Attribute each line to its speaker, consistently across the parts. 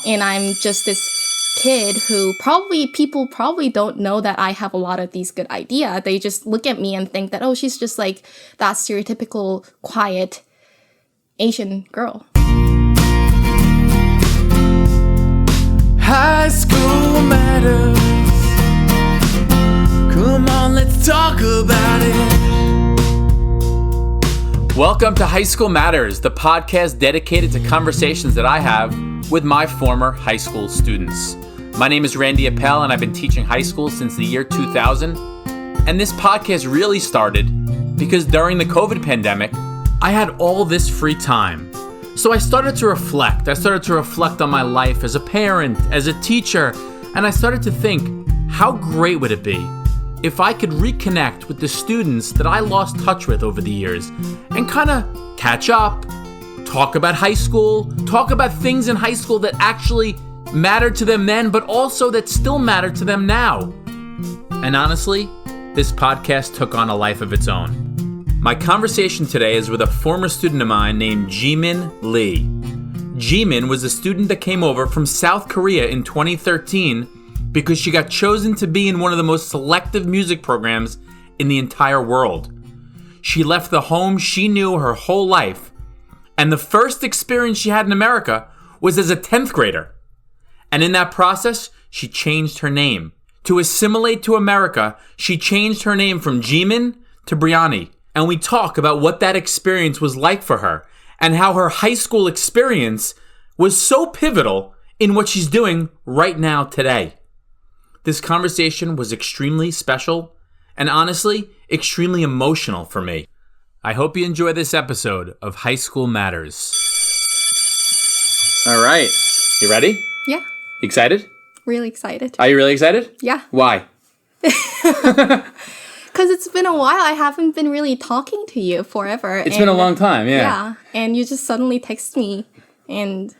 Speaker 1: And I'm just this kid who people probably don't know that I have a lot of these good ideas. They just look at me and think that, oh, she's just like that stereotypical quiet Asian girl.
Speaker 2: High school matters. Come on, let's talk about it. Welcome to High School Matters, the podcast dedicated to conversations that I have with my former high school students. My name is Randy Appel, and I've been teaching high school since the year 2000. And this podcast really started because during the COVID pandemic, I had all this free time. So I started to reflect. I started to reflect on my life as a parent, as a teacher, and I started to think, how great would it be if I could reconnect with the students that I lost touch with over the years and kind of catch up, talk about high school, talk about things in high school that actually mattered to them then, but also that still matter to them now. And honestly, this podcast took on a life of its own. My conversation today is with a former student of mine named Jee Min Lee. Jee Min was a student that came over from South Korea in 2013 because she got chosen to be in one of the most selective music programs in the entire world. She left the home she knew her whole life, and the first experience she had in America was as a 10th grader. And in that process, she changed her name. To assimilate to America, she changed her name from Jee Min to Brianni. And we talk about what that experience was like for her and how her high school experience was so pivotal in what she's doing right now today. This conversation was extremely special and honestly, extremely emotional for me. I hope you enjoy this episode of High School Matters. All right. You ready?
Speaker 1: Yeah.
Speaker 2: Excited?
Speaker 1: Really excited.
Speaker 2: Are you really excited?
Speaker 1: Yeah.
Speaker 2: Why?
Speaker 1: Because it's been a while. I haven't been really talking to you forever.
Speaker 2: It's been a long time, yeah.
Speaker 1: Yeah. And you just suddenly text me and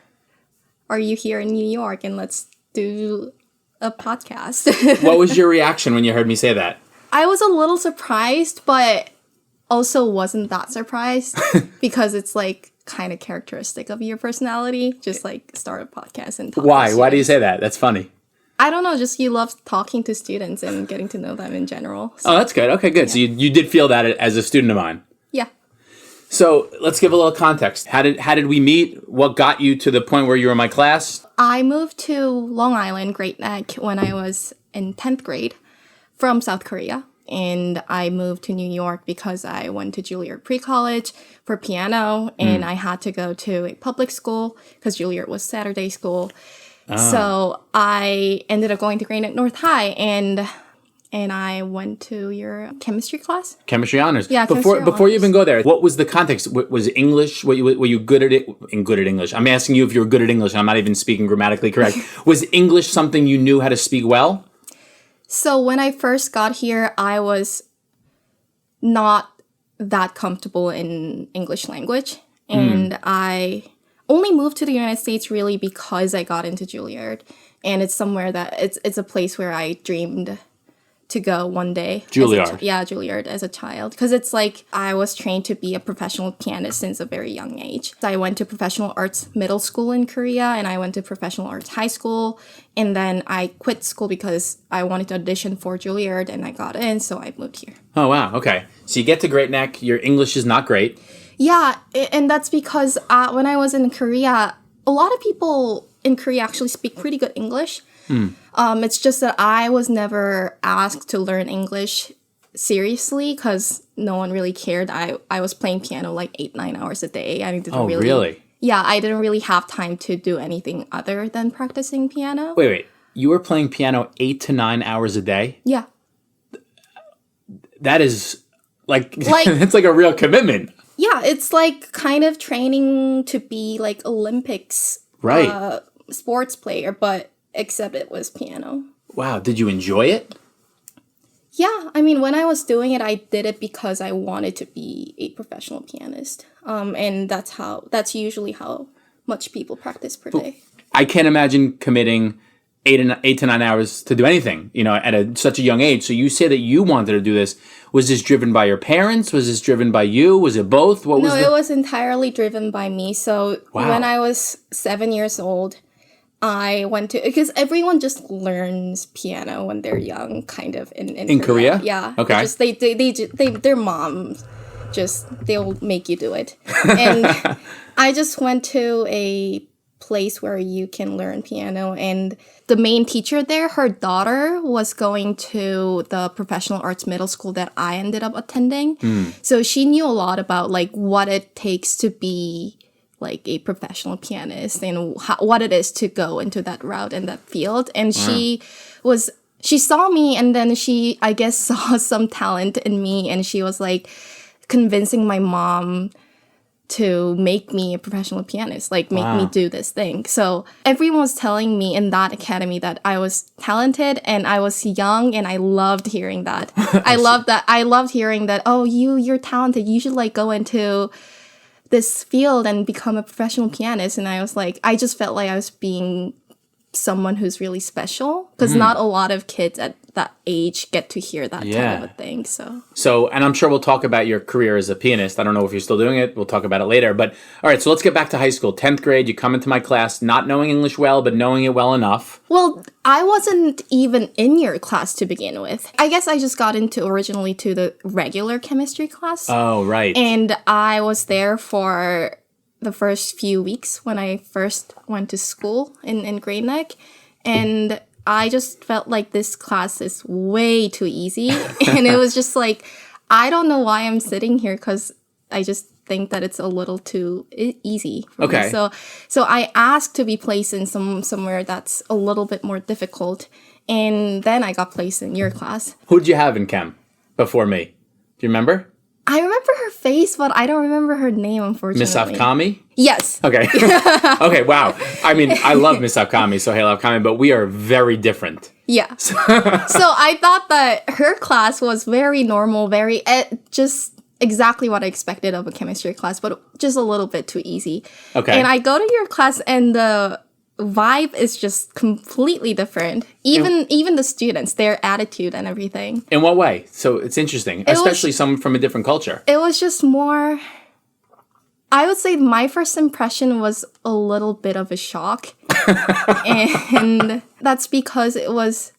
Speaker 1: are you here in New York and let's do a podcast.
Speaker 2: What was your reaction when you heard me say that?
Speaker 1: I was a little surprised, but also wasn't that surprised because it's like kind of characteristic of your personality. Just like start a podcast and talk.
Speaker 2: Why? Why do you say that? That's funny.
Speaker 1: I don't know. Just you love talking to students and getting to know them in general. So.
Speaker 2: Oh, that's good. Okay, good. Yeah. So you did feel that as a student of mine.
Speaker 1: Yeah.
Speaker 2: So let's give a little context. How did we meet? What got you to the point where you were in my class?
Speaker 1: I moved to Long Island, Great Neck, when I was in 10th grade from South Korea. And I moved to New York because I went to Juilliard pre-college for piano. And I had to go to a public school because Juilliard was Saturday school. Oh. So I ended up going to Great Neck North High and I went to your chemistry class. Chemistry honors. Yeah,
Speaker 2: Before you even go there, what was the context? Was English? Were you good at it? Good at English? I'm asking you if you were good at English. I'm not even speaking grammatically correct. Was English something you knew how to speak well?
Speaker 1: So when I first got here, I was not that comfortable in English language. And I only moved to the United States really because I got into Juilliard. And it's somewhere that it's a place where I dreamed to go one day.
Speaker 2: Juilliard.
Speaker 1: Juilliard as a child. Because it's like I was trained to be a professional pianist since a very young age. So I went to professional arts middle school in Korea and I went to professional arts high school. And then I quit school because I wanted to audition for Juilliard and I got in, so I moved here.
Speaker 2: Oh, wow. Okay. So you get to Great Neck. Your English is not great.
Speaker 1: Yeah, and that's because when I was in Korea, a lot of people in Korea actually speak pretty good English. It's just that I was never asked to learn English seriously because no one really cared. I was playing piano like 8-9 hours a day. I didn't
Speaker 2: really?
Speaker 1: Yeah, I didn't really have time to do anything other than practicing piano.
Speaker 2: Wait. You were playing piano 8 to 9 hours a day?
Speaker 1: Yeah.
Speaker 2: That is like it's like a real commitment.
Speaker 1: Yeah, it's like kind of training to be like Olympics sports player, but except it was piano. Wow.
Speaker 2: Did you enjoy it?
Speaker 1: Yeah. I mean, when I was doing it, I did it because I wanted to be a professional pianist. And that's usually how much people practice per day.
Speaker 2: I can't imagine committing 8 to 9 hours to do anything, at such a young age. So you say that you wanted to do this. Was this driven by your parents? Was this driven by you? Was it both?
Speaker 1: It was entirely driven by me. So when I was 7 years old, I went to, because everyone just learns piano when they're young, kind of in
Speaker 2: Korea.
Speaker 1: Yeah.
Speaker 2: Okay.
Speaker 1: Just their moms they'll make you do it. And I just went to a place where you can learn piano, and the main teacher there, her daughter was going to the professional arts middle school that I ended up attending. So she knew a lot about like what it takes to be like a professional pianist and what it is to go into that route and that field. And she saw me, and then she, I guess, saw some talent in me, and she was like convincing my mom to make me a professional pianist, like make me do this thing. So everyone was telling me in that academy that I was talented and I was young, and I loved hearing that. I loved hearing that, oh, you're talented. You should like go into this field and become a professional pianist. And I was like, I just felt like I was being someone who's really special, because not a lot of kids at that age get to hear that type of a thing. So,
Speaker 2: and I'm sure we'll talk about your career as a pianist. I don't know if you're still doing it. We'll talk about it later. But all right, so let's get back to high school. 10th grade, you come into my class not knowing English well, but knowing it well enough.
Speaker 1: Well, I wasn't even in your class to begin with. I guess I just got into originally to the regular chemistry class.
Speaker 2: Oh, right.
Speaker 1: And I was there for the first few weeks when I first went to school in Great Neck. And I just felt like this class is way too easy. And it was just like, I don't know why I'm sitting here, because I just think that it's a little too easy for me. So I asked to be placed in somewhere that's a little bit more difficult. And then I got placed in your class.
Speaker 2: Who did you have in chem before me? Do you remember?
Speaker 1: I remember her face, but I don't remember her name, unfortunately.
Speaker 2: Miss Afkami?
Speaker 1: Yes.
Speaker 2: Okay. Okay, wow. I mean, I love Miss Afkami, so hail Afkami, but we are very different.
Speaker 1: Yeah. So I thought that her class was very normal, very just exactly what I expected of a chemistry class, but just a little bit too easy. Okay. And I go to your class, and the vibe is just completely different. Even the students, their attitude and everything.
Speaker 2: In what way? So it's interesting, especially someone from a different culture.
Speaker 1: It was just more, I would say my first impression was a little bit of a shock. And that's because it was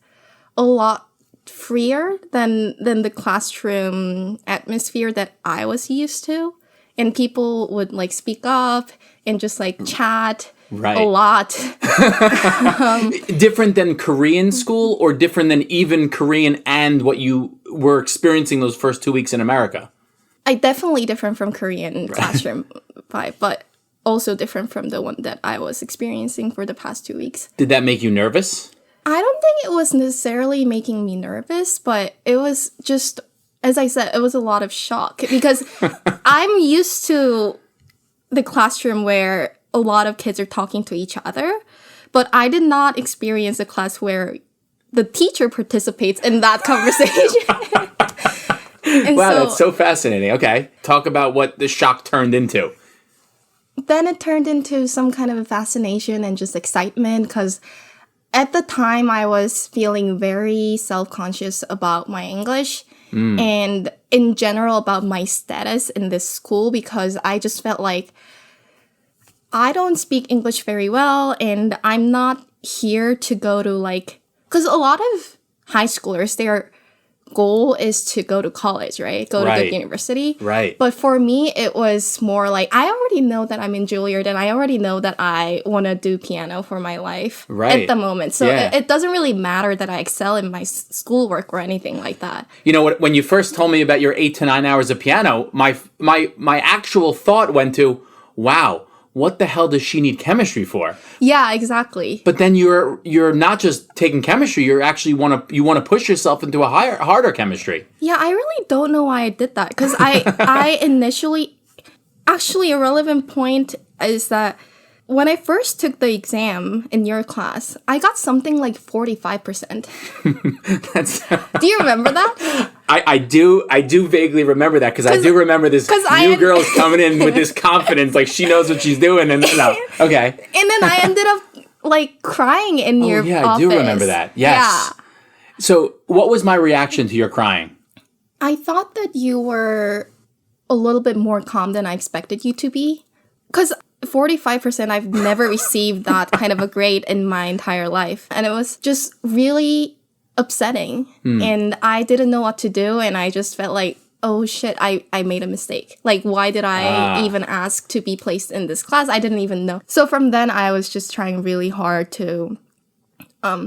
Speaker 1: a lot freer than the classroom atmosphere that I was used to. And people would like speak up and just like chat. Right. A lot.
Speaker 2: Different than Korean school, or different than even Korean and what you were experiencing those first 2 weeks in America?
Speaker 1: Definitely different from Korean classroom vibe, but also different from the one that I was experiencing for the past 2 weeks.
Speaker 2: Did that make you nervous?
Speaker 1: I don't think it was necessarily making me nervous, but it was just, as I said, it was a lot of shock, because I'm used to the classroom where a lot of kids are talking to each other, but I did not experience a class where the teacher participates in that conversation.
Speaker 2: Wow, that's so fascinating. Okay, talk about what the shock turned into.
Speaker 1: Then it turned into some kind of a fascination and just excitement, because at the time I was feeling very self-conscious about my English and in general about my status in this school, because I just felt like I don't speak English very well, and I'm not here to go to like, because a lot of high schoolers, their goal is to go to college, right? Go to good university. Right. But for me, it was more like, I already know that I'm in Juilliard, and I already know that I want to do piano for my life at the moment. So it doesn't really matter that I excel in my schoolwork or anything like that.
Speaker 2: You know, when you first told me about your 8 to 9 hours of piano, my actual thought went to, wow, what the hell does she need chemistry for?
Speaker 1: Yeah, exactly.
Speaker 2: But then you're not just taking chemistry, you actually want to push yourself into a harder chemistry.
Speaker 1: Yeah, I really don't know why I did that, because I initially, actually a relevant point is that when I first took the exam in your class, I got something like 45%. Do you remember that?
Speaker 2: I do vaguely remember that, because I do remember this new girl's coming in with this confidence, like she knows what she's doing, and okay.
Speaker 1: And then I ended up like crying in your office.
Speaker 2: I do remember that. Yes. Yeah. So what was my reaction to your crying?
Speaker 1: I thought that you were a little bit more calm than I expected you to be. Because 45%, I've never received that kind of a grade in my entire life. And it was just really upsetting. And I didn't know what to do. And I just felt like, oh shit, I made a mistake. Like, why did I even ask to be placed in this class? I didn't even know. So from then, I was just trying really hard to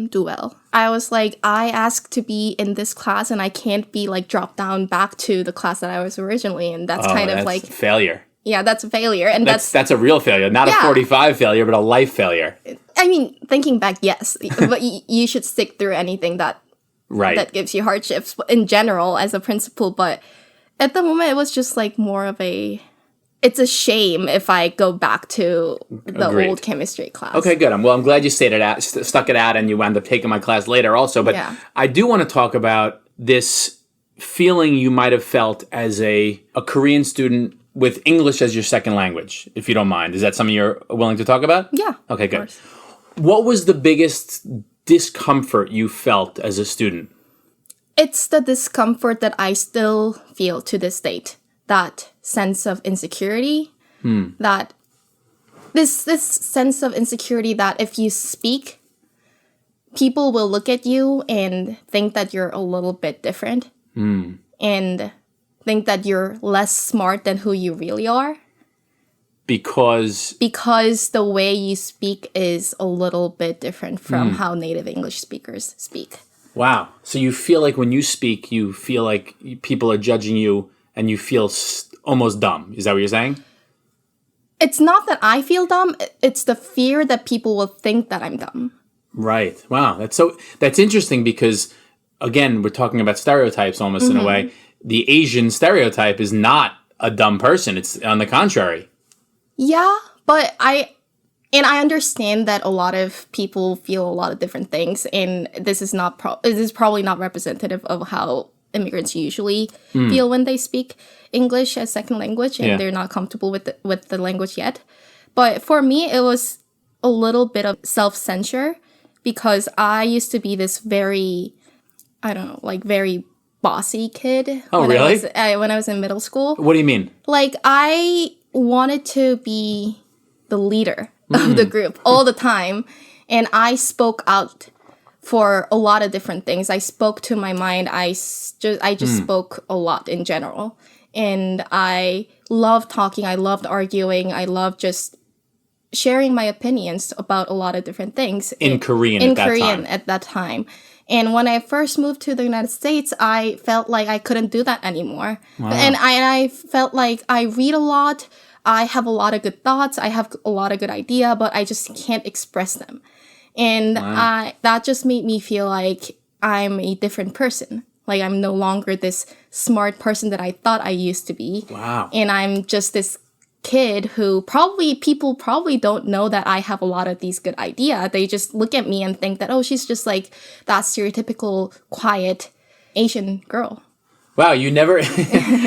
Speaker 1: do well. I was like, I asked to be in this class and I can't be like dropped down back to the class that I was originally in. That's kind of like
Speaker 2: failure.
Speaker 1: Yeah, that's a failure. And that's
Speaker 2: a real failure. Not a 45 failure, but a life failure.
Speaker 1: I mean, thinking back, yes. But you should stick through anything that gives you hardships in general as a principal. But at the moment, it was just like more of it's a shame if I go back to the old chemistry class.
Speaker 2: Okay, good. I'm glad you stuck it out and you wound up taking my class later also. But I do want to talk about this feeling you might have felt as a Korean student with English as your second language, if you don't mind. Is that something you're willing to talk about?
Speaker 1: Yeah.
Speaker 2: Okay, good. What was the biggest discomfort you felt as a student?
Speaker 1: It's the discomfort that I still feel to this date. That sense of insecurity, that this sense of insecurity that if you speak, people will look at you and think that you're a little bit different and think that you're less smart than who you really are. Because the way you speak is a little bit different from how native English speakers speak.
Speaker 2: Wow. So you feel like when you speak, you feel like people are judging you and you feel almost dumb. Is that what you're saying?
Speaker 1: It's not that I feel dumb. It's the fear that people will think that I'm dumb.
Speaker 2: Right. Wow. That's interesting because, again, we're talking about stereotypes almost in a way. The Asian stereotype is not a dumb person. It's on the contrary.
Speaker 1: Yeah, but I understand that a lot of people feel a lot of different things, and this is probably not representative of how immigrants usually feel when they speak English as second language, and they're not comfortable with the language yet. But for me, it was a little bit of self-censure because I used to be this very, I don't know, like very bossy kid.
Speaker 2: Oh, really?
Speaker 1: When I was in middle school.
Speaker 2: What do you mean?
Speaker 1: Like, I wanted to be the leader of the group all the time. And I spoke out for a lot of different things. I spoke to my mind. I just spoke a lot in general. And I loved talking. I loved arguing. I loved just sharing my opinions about a lot of different things.
Speaker 2: In Korean
Speaker 1: at that time. And when I first moved to the United States, I felt like I couldn't do that anymore. Wow. And I felt like I read a lot. I have a lot of good thoughts. I have a lot of good ideas, but I just can't express them. And that just made me feel like I'm a different person. Like I'm no longer this smart person that I thought I used to be.
Speaker 2: Wow.
Speaker 1: And I'm just this kid who people probably don't know that I have a lot of these good ideas. They just look at me and think that, oh, she's just like that stereotypical quiet Asian girl.
Speaker 2: Wow, you never...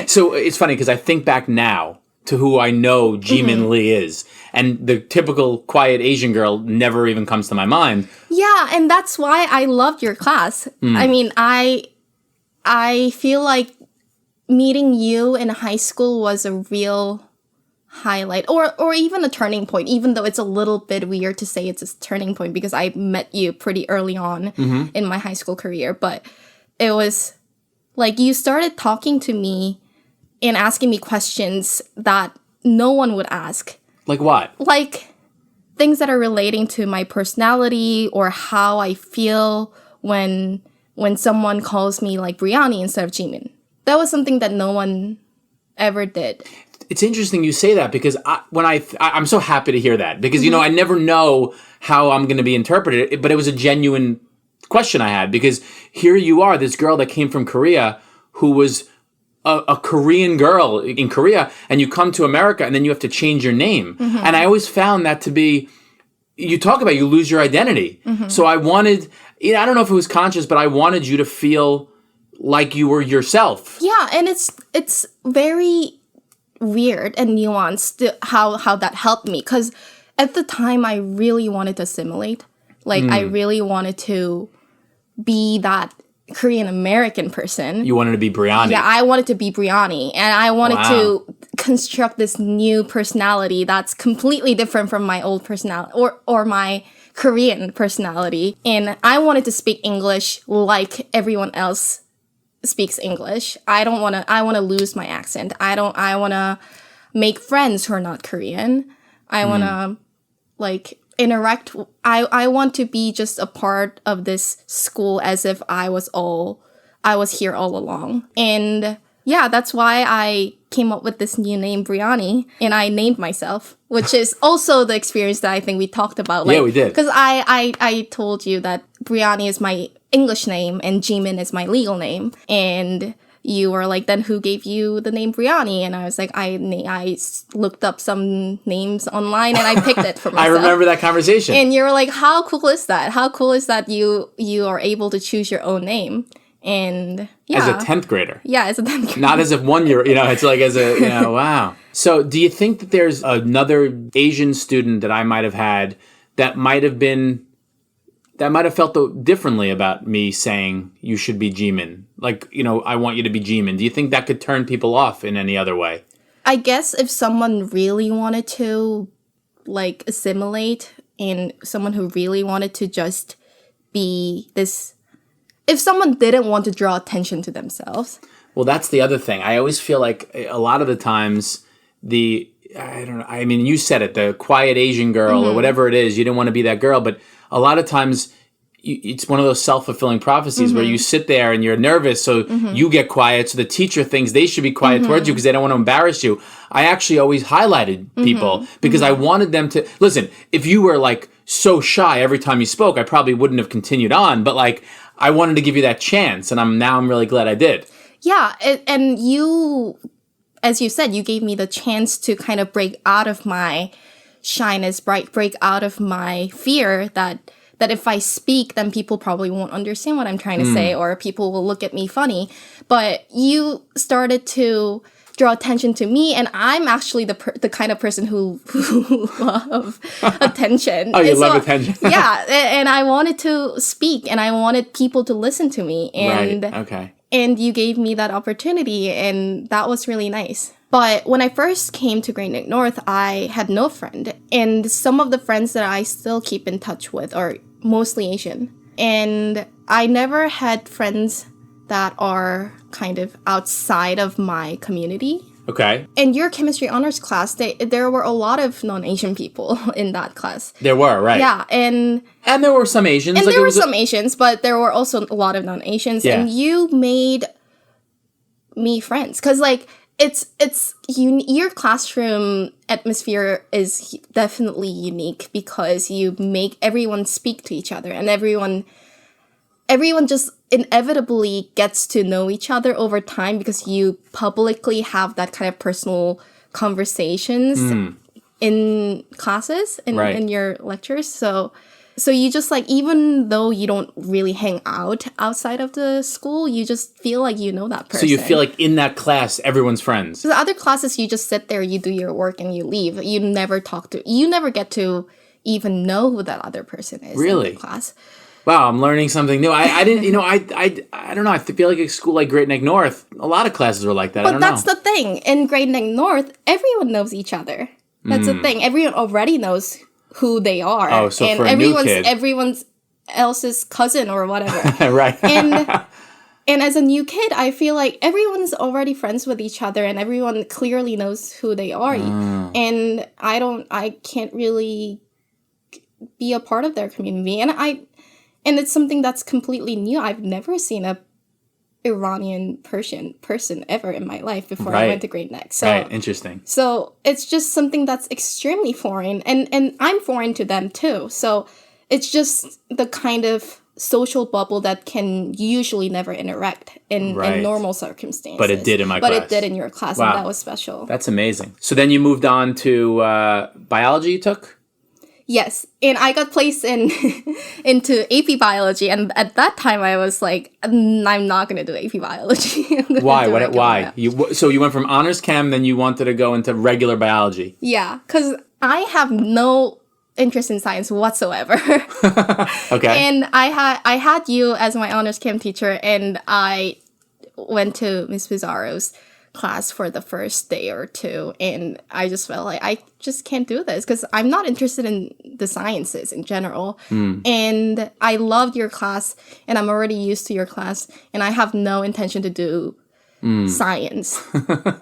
Speaker 2: So it's funny because I think back now to who I know Jee Min Lee is. And the typical quiet Asian girl never even comes to my mind.
Speaker 1: Yeah, and that's why I loved your class. I mean, I feel like meeting you in high school was a real highlight or even a turning point, even though it's a little bit weird to say it's a turning point because I met you pretty early on in my high school career. But it was like you started talking to me and asking me questions that no one would ask.
Speaker 2: Like what?
Speaker 1: Like things that are relating to my personality or how I feel when someone calls me like Brianni instead of Jee Min. That was something that no one ever did.
Speaker 2: It's interesting you say that because I'm so happy to hear that because, you know, I never know how I'm going to be interpreted, but it was a genuine question I had because here you are, this girl that came from Korea who was a Korean girl in Korea and you come to America and then you have to change your name. And I always found that to be, you talk about you lose your identity. So I wanted, I don't know if it was conscious, but I wanted you to feel like you were yourself.
Speaker 1: Yeah, and it's very weird and nuanced how that helped me because at the time I really wanted to assimilate. Like I really wanted to be that Korean American person.
Speaker 2: You wanted to be Brianni.
Speaker 1: Yeah, I wanted to be Brianni, and I wanted to construct this new personality that's completely different from my old personality or my Korean personality. And I wanted to speak English like everyone else speaks English. I want to lose my accent. I want to make friends who are not Korean. I want to like interact. I want to be just a part of this school as if I was here all along. And yeah, that's why I came up with this new name, Brianni, and I named myself, which is also the experience that I think we talked about. Like,
Speaker 2: yeah, we did.
Speaker 1: Because I told you that Brianni is my English name and Jee Min is my legal name. And you were like, then who gave you the name Brianni? And I was like, I looked up some names online and I picked it for myself.
Speaker 2: I remember that conversation.
Speaker 1: And you were like, how cool is that? How cool is that you are able to choose your own name? And yeah.
Speaker 2: As a 10th grader.
Speaker 1: Yeah, as a 10th grader.
Speaker 2: Not as if 1 year, it's like as a, wow. So do you think that there's another Asian student that I might have had that might have felt differently about me saying you should be Jee Min? Like, I want you to be Jee Min. Do you think that could turn people off in any other way?
Speaker 1: I guess if someone really wanted to, like, assimilate and someone who really wanted to just be this... If someone didn't want to draw attention to themselves.
Speaker 2: Well, that's the other thing. I always feel like a lot of the times you said it, the quiet Asian girl or whatever it is, you didn't want to be that girl. But a lot of times it's one of those self-fulfilling prophecies where you sit there and you're nervous, so you get quiet, so the teacher thinks they should be quiet towards you because they don't want to embarrass you. I actually always highlighted people because I wanted them to... Listen, if you were like so shy every time you spoke, I probably wouldn't have continued on, but like... I wanted to give you that chance, and I'm really glad I did. Yeah,
Speaker 1: and you, as you said, you gave me the chance to kind of break out of my shyness, break out of my fear that if I speak, then people probably won't understand what I'm trying to say, or people will look at me funny. But you started to draw attention to me, and I'm actually the kind of person who love attention.
Speaker 2: Oh, you love attention.
Speaker 1: Yeah, and I wanted to speak, and I wanted people to listen to me. And,
Speaker 2: right, okay.
Speaker 1: And you gave me that opportunity, and that was really nice. But when I first came to Great Neck North, I had no friend. And some of the friends that I still keep in touch with are mostly Asian. And I never had friends that are kind of outside of my community.
Speaker 2: Okay.
Speaker 1: In your chemistry honors class, there were a lot of non-Asian people in that class.
Speaker 2: There were, right.
Speaker 1: Yeah, and
Speaker 2: there were some Asians.
Speaker 1: And like there were some Asians, but there were also a lot of non-Asians. Yeah. And you made me friends. Because, like, your classroom atmosphere is definitely unique because you make everyone speak to each other. And everyone just inevitably gets to know each other over time because you publicly have that kind of personal conversations in classes, in your lectures. So you just, like, even though you don't really hang out outside of the school, you just feel like you know that person.
Speaker 2: So you feel like in that class, everyone's friends.
Speaker 1: The other classes, you just sit there, you do your work, and you leave. You never get to even know who that other person is in the class.
Speaker 2: Wow, I'm learning something new. I didn't, I don't know. I feel like a school like Great Neck North, a lot of classes were like that.
Speaker 1: But that's the thing. In Great Neck North, everyone knows each other. That's the thing. Everyone already knows who they are.
Speaker 2: Oh, so and for a new kid.
Speaker 1: Everyone's else's cousin or whatever.
Speaker 2: Right.
Speaker 1: And as a new kid, I feel like everyone's already friends with each other and everyone clearly knows who they are. And I can't really be a part of their community. And it's something that's completely new. I've never seen a Iranian person ever in my life before I went to Great Neck. So,
Speaker 2: right, interesting.
Speaker 1: So it's just something that's extremely foreign, and I'm foreign to them too. So it's just the kind of social bubble that can usually never interact in normal circumstances.
Speaker 2: But it did in my class.
Speaker 1: But it did in your class, and that was special.
Speaker 2: That's amazing. So then you moved on to biology you took?
Speaker 1: Yes, and I got placed into AP Biology, and at that time I was like, I'm not going to do AP Biology.
Speaker 2: Why? Why? So you went from honors chem, then you wanted to go into regular biology.
Speaker 1: Yeah, because I have no interest in science whatsoever.
Speaker 2: Okay.
Speaker 1: And I had you as my honors chem teacher, and I went to Miss Pizarro's class for the first day or two, and I just felt like I just can't do this because I'm not interested in the sciences in general. And I loved your class, and I'm already used to your class, and I have no intention to do science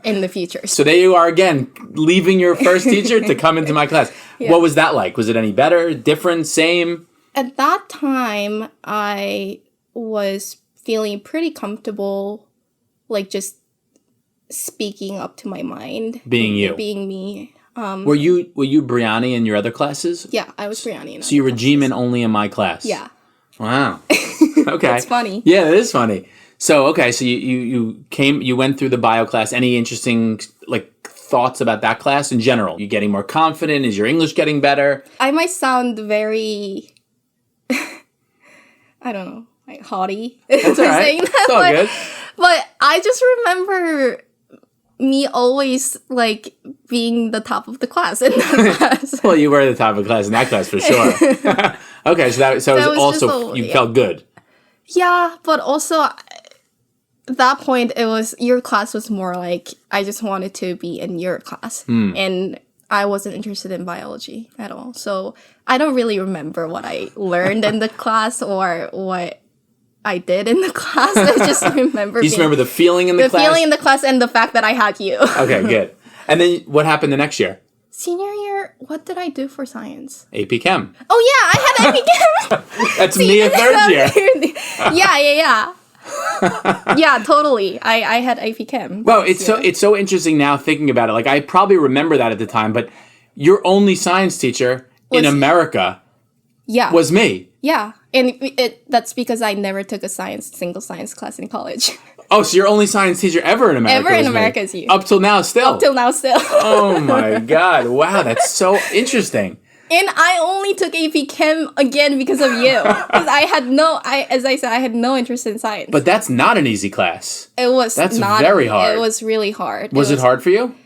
Speaker 1: in the future.
Speaker 2: So there you are again, leaving your first teacher to come into my class.
Speaker 1: Yeah.
Speaker 2: What was that like? Was it any better, different, same?
Speaker 1: At that time, I was feeling pretty comfortable, like just speaking up to my mind.
Speaker 2: Being you.
Speaker 1: Being me.
Speaker 2: Were you Brianni in your other classes?
Speaker 1: Yeah, I was Brianni.
Speaker 2: So you were Jee Min only in my class?
Speaker 1: Yeah.
Speaker 2: Wow. Okay.
Speaker 1: It's funny.
Speaker 2: Yeah, it is funny. So, okay, so you went through the bio class. Any interesting, like, thoughts about that class in general? You getting more confident? Is your English getting better?
Speaker 1: I might sound very, I don't know, like haughty.
Speaker 2: That's all right.
Speaker 1: Saying that,
Speaker 2: It's all good.
Speaker 1: But I just remember me always, like, being the top of the class in that class.
Speaker 2: Well, you were the top of class in that class for sure. Okay, so it was also, you felt good.
Speaker 1: Yeah, but also at that point, your class was more like, I just wanted to be in your class. And I wasn't interested in biology at all. So I don't really remember what I learned in the class or what I did in the class. I just remember
Speaker 2: You just remember the feeling in the class?
Speaker 1: The feeling in the class and the fact that I had you.
Speaker 2: Okay, good. And then what happened the next year?
Speaker 1: Senior year, what did I do for science?
Speaker 2: AP Chem.
Speaker 1: Oh, yeah, I had AP Chem.
Speaker 2: That's me in third year.
Speaker 1: Yeah. Yeah, totally. I had AP Chem.
Speaker 2: Well, it's so interesting now thinking about it. Like, I probably remember that at the time, but your only science teacher in America was me.
Speaker 1: Yeah, and that's because I never took a single science class in college.
Speaker 2: Oh, so your only science teacher ever in America
Speaker 1: Ever in America is you.
Speaker 2: Up till now, still?
Speaker 1: Up till now, still.
Speaker 2: Oh, my God. Wow, that's so interesting.
Speaker 1: And I only took AP Chem again because of you. Because as I said, I had no interest in science.
Speaker 2: But that's not an easy class.
Speaker 1: That's
Speaker 2: very hard.
Speaker 1: It was really hard.
Speaker 2: Was it hard for you?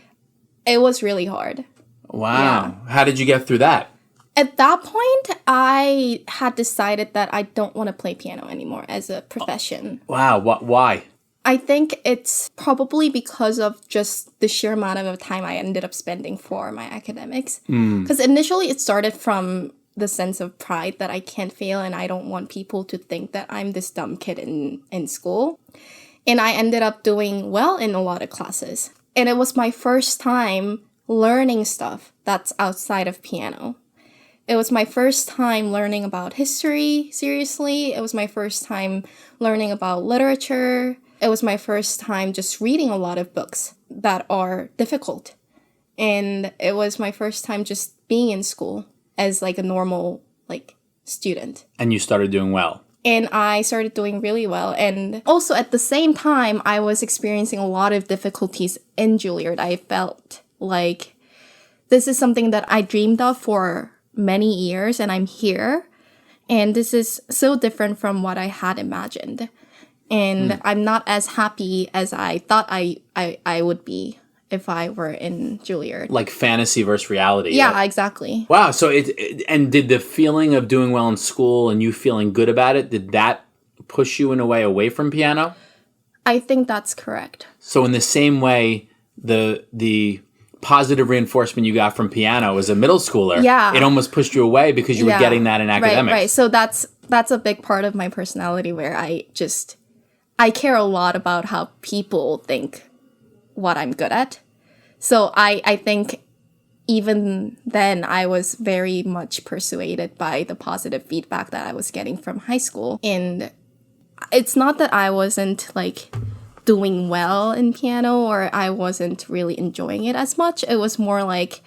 Speaker 1: It was really hard.
Speaker 2: Wow.
Speaker 1: Yeah.
Speaker 2: How did you get through that?
Speaker 1: At that point, I had decided that I don't want to play piano anymore as a profession.
Speaker 2: Wow. Why?
Speaker 1: I think it's probably because of just the sheer amount of time I ended up spending for my academics. Because initially it started from the sense of pride that I can't fail and I don't want people to think that I'm this dumb kid in school. And I ended up doing well in a lot of classes. And it was my first time learning stuff that's outside of piano. It was my first time learning about history, seriously. It was my first time learning about literature. It was my first time just reading a lot of books that are difficult. And it was my first time just being in school as like a normal student.
Speaker 2: And you started doing well.
Speaker 1: And I started doing really well. And also at the same time, I was experiencing a lot of difficulties in Juilliard. I felt like this is something that I dreamed of for many years and I'm here. And this is so different from what I had imagined. And I'm not as happy as I thought I would be if I were in Juilliard.
Speaker 2: Like fantasy versus reality.
Speaker 1: Yeah, exactly.
Speaker 2: Wow. So and did the feeling of doing well in school and you feeling good about it, did that push you in a way away from piano?
Speaker 1: I think that's correct.
Speaker 2: So in the same way, the positive reinforcement you got from piano as a middle schooler, it almost pushed you away because you were getting that in academics.
Speaker 1: Right. So that's a big part of my personality where I care a lot about how people think what I'm good at. So I think even then I was very much persuaded by the positive feedback that I was getting from high school. And it's not that I wasn't doing well in piano or I wasn't really enjoying it as much. It was more like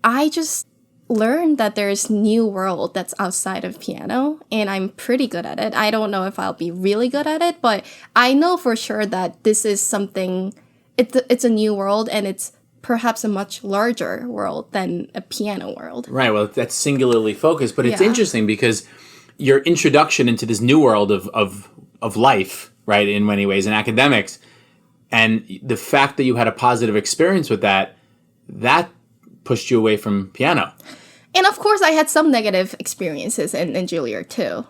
Speaker 1: I just learned that there's new world that's outside of piano and I'm pretty good at it. I don't know if I'll be really good at it, but I know for sure that this is something, it's a new world and it's perhaps a much larger world than a piano world.
Speaker 2: Right, well, that's singularly focused, but it's interesting because your introduction into this new world of life, right, in many ways, in academics, and the fact that you had a positive experience with that pushed you away from piano.
Speaker 1: And of course, I had some negative experiences in Juilliard too.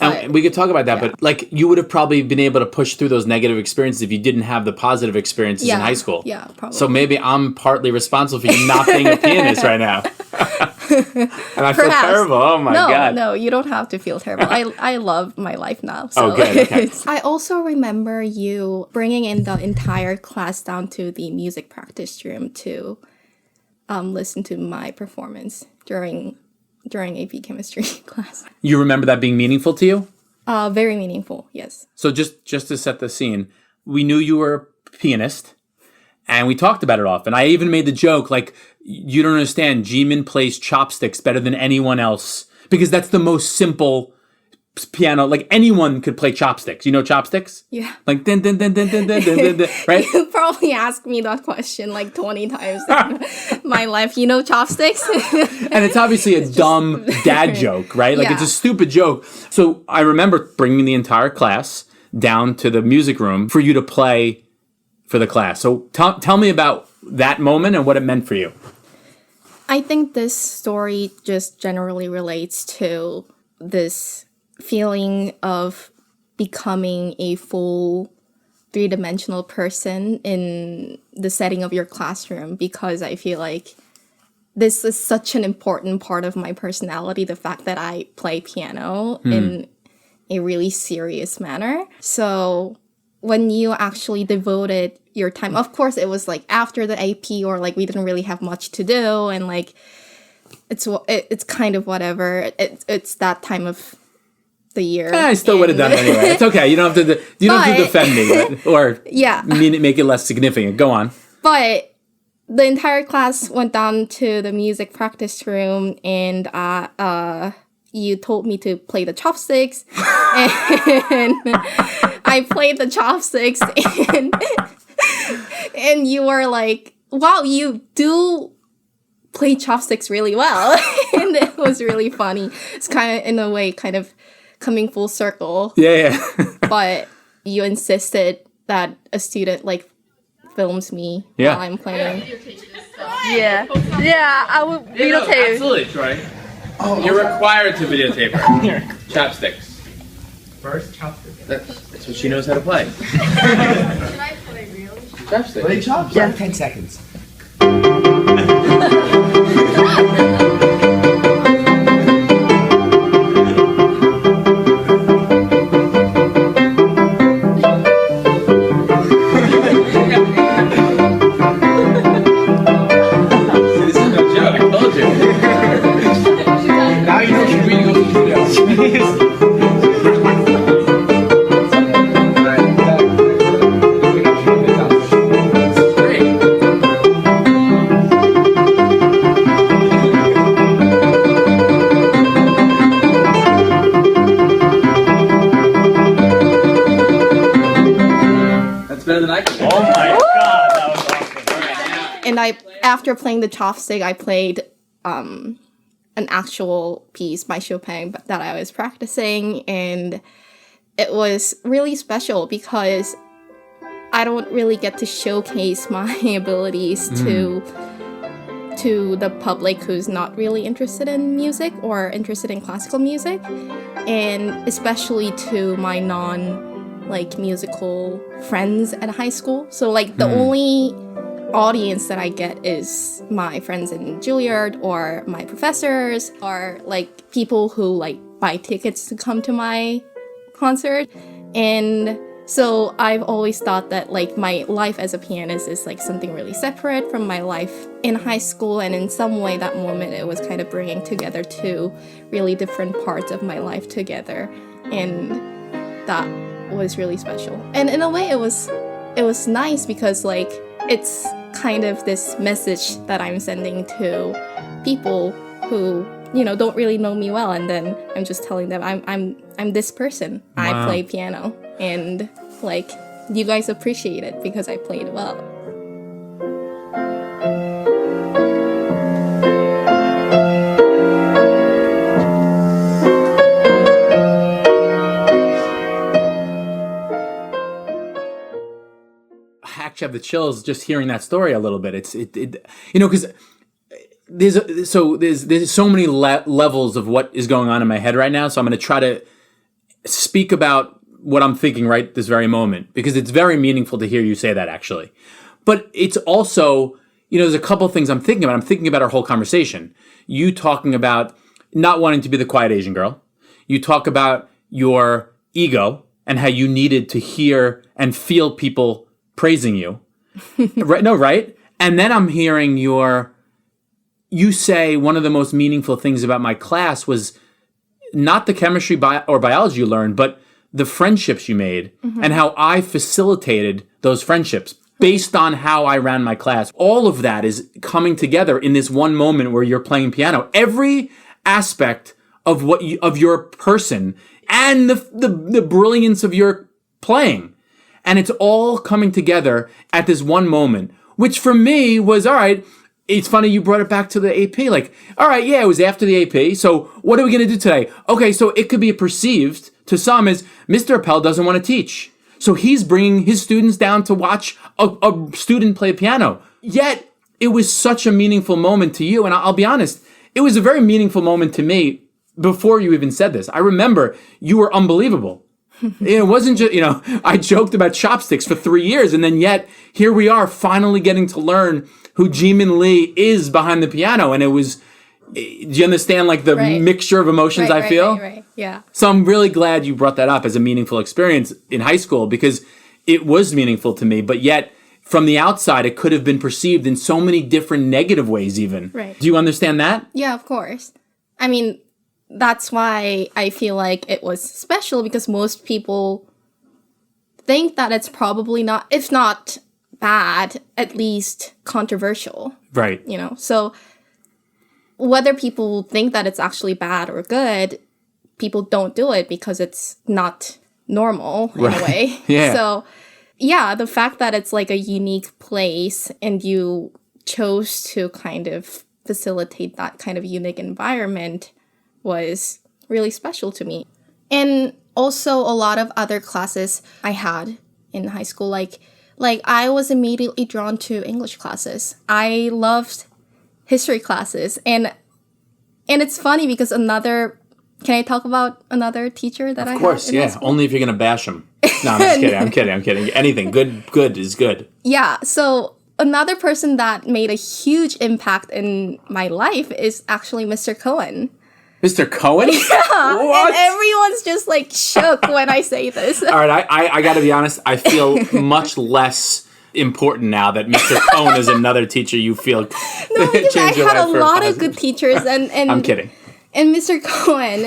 Speaker 2: And we could talk about that, but like you would have probably been able to push through those negative experiences if you didn't have the positive experiences in high school.
Speaker 1: Yeah, probably.
Speaker 2: So maybe I'm partly responsible for you not being a pianist right now. And I feel terrible. Oh my God.
Speaker 1: No, you don't have to feel terrible. I love my life now. So.
Speaker 2: Oh, good. Okay.
Speaker 1: I also remember you bringing in the entire class down to the music practice room to listen to my performance during AP chemistry class.
Speaker 2: You remember that being meaningful to you?
Speaker 1: Very meaningful, yes.
Speaker 2: So just to set the scene, we knew you were a pianist, and we talked about it often. I even made the joke, like, you don't understand, Jee Min plays chopsticks better than anyone else, because that's the most simple piano. Like, anyone could play chopsticks. You know chopsticks?
Speaker 1: Yeah.
Speaker 2: Like, din, din, din, din, din, din, din, din, right?
Speaker 1: You probably asked me that question like 20 times in my life. You know chopsticks?
Speaker 2: And it's obviously a dumb dad joke, right? Like, it's a stupid joke. So I remember bringing the entire class down to the music room for you to play for the class. So tell me about that moment and what it meant for you.
Speaker 1: I think this story just generally relates to this feeling of becoming a full three-dimensional person in the setting of your classroom, because I feel like this is such an important part of my personality, the fact that I play piano in a really serious manner. So when you actually devoted your time, of course it was like after the AP, or like we didn't really have much to do, and like it's kind of whatever. It's that time of the year.
Speaker 2: I still would have done it anyway. It's okay. You don't have to. You don't have to defend me, or make it less significant. Go on.
Speaker 1: But the entire class went down to the music practice room, and you told me to play the chopsticks, and I played the chopsticks, and you were like, "Wow, you do play chopsticks really well," and it was really funny. It's kind of, in a way, kind of coming full circle.
Speaker 2: Yeah.
Speaker 1: But you insisted that a student like films me while I'm playing.
Speaker 3: Yeah, I will videotape.
Speaker 2: Absolutely, Troy. You're required to videotape her. Here, chopsticks.
Speaker 4: First, chopsticks.
Speaker 2: That's what she knows how to play.
Speaker 3: Should I play real?
Speaker 2: Chopsticks.
Speaker 4: Play chopsticks. Yeah, 10 seconds.
Speaker 1: And after playing the chopstick, I played an actual piece by Chopin that I was practicing, and it was really special because I don't really get to showcase my abilities to the public who's not really interested in music or interested in classical music, and especially to my musical friends at high school. So like the only audience that I get is my friends in Juilliard, or my professors, or like people who like buy tickets to come to my concert. And so I've always thought that like my life as a pianist is like something really separate from my life in high school, and in some way that moment it was kind of bringing together two really different parts of my life together, and that was really special. And in a way it was nice because like it's kind of this message that I'm sending to people who, you know, don't really know me well, and then I'm just telling them I'm this person. Wow. I play piano, and like you guys appreciate it because I played well.
Speaker 2: I actually have the chills just hearing that story a little bit. It's you know, because there's so many levels of what is going on in my head right now. So I'm going to try to speak about what I'm thinking right this very moment, because it's very meaningful to hear you say that, actually. But it's also, there's a couple things I'm thinking about. I'm thinking about our whole conversation. You talking about not wanting to be the quiet Asian girl. You talk about your ego and how you needed to hear and feel people praising you. Right? No, right? And then I'm hearing you say one of the most meaningful things about my class was not the chemistry or biology you learned, but the friendships you made and how I facilitated those friendships based on how I ran my class. All of that is coming together in this one moment where you're playing piano. Every aspect of of your person and the brilliance of your playing. And it's all coming together at this one moment, which for me was, all right, it's funny you brought it back to the AP. Like, all right, yeah, it was after the AP. So what are we going to do today? Okay, so it could be perceived to some as Mr. Appel doesn't want to teach. So he's bringing his students down to watch a student play piano. Yet it was such a meaningful moment to you. And I'll be honest, it was a very meaningful moment to me before you even said this. I remember you were unbelievable. It wasn't just, I joked about chopsticks for 3 years. And then yet here we are finally getting to learn who Jee Min Lee is behind the piano. And it was, do you understand like the mixture of emotions I feel?
Speaker 1: Right. Yeah.
Speaker 2: So I'm really glad you brought that up as a meaningful experience in high school, because it was meaningful to me. But yet from the outside, it could have been perceived in so many different negative ways even.
Speaker 1: Right.
Speaker 2: Do you understand that?
Speaker 1: Yeah, of course. I mean, that's why I feel like it was special, because most people think that it's probably not, if not bad, at least controversial.
Speaker 2: Right.
Speaker 1: So whether people think that it's actually bad or good, people don't do it because it's not normal in a way.
Speaker 2: Yeah.
Speaker 1: So yeah, the fact that it's like a unique place and you chose to kind of facilitate that kind of unique environment was really special to me. And also a lot of other classes I had in high school, like I was immediately drawn to English classes. I loved history classes. And it's funny because can I talk about another teacher that I had? Of course,
Speaker 2: yeah. Only if you're going to bash him. No, I'm just kidding. I'm kidding. Anything good is good.
Speaker 1: Yeah. So another person that made a huge impact in my life is actually Mr. Cohen.
Speaker 2: Mr. Cohen?
Speaker 1: Yeah.
Speaker 2: What?
Speaker 1: And everyone's just like shook when I say this.
Speaker 2: All right, I got to be honest. I feel much less important now that Mr. Cohen is another teacher you feel.
Speaker 1: No, because I had a lot of good teachers, and
Speaker 2: I'm kidding.
Speaker 1: And Mr. Cohen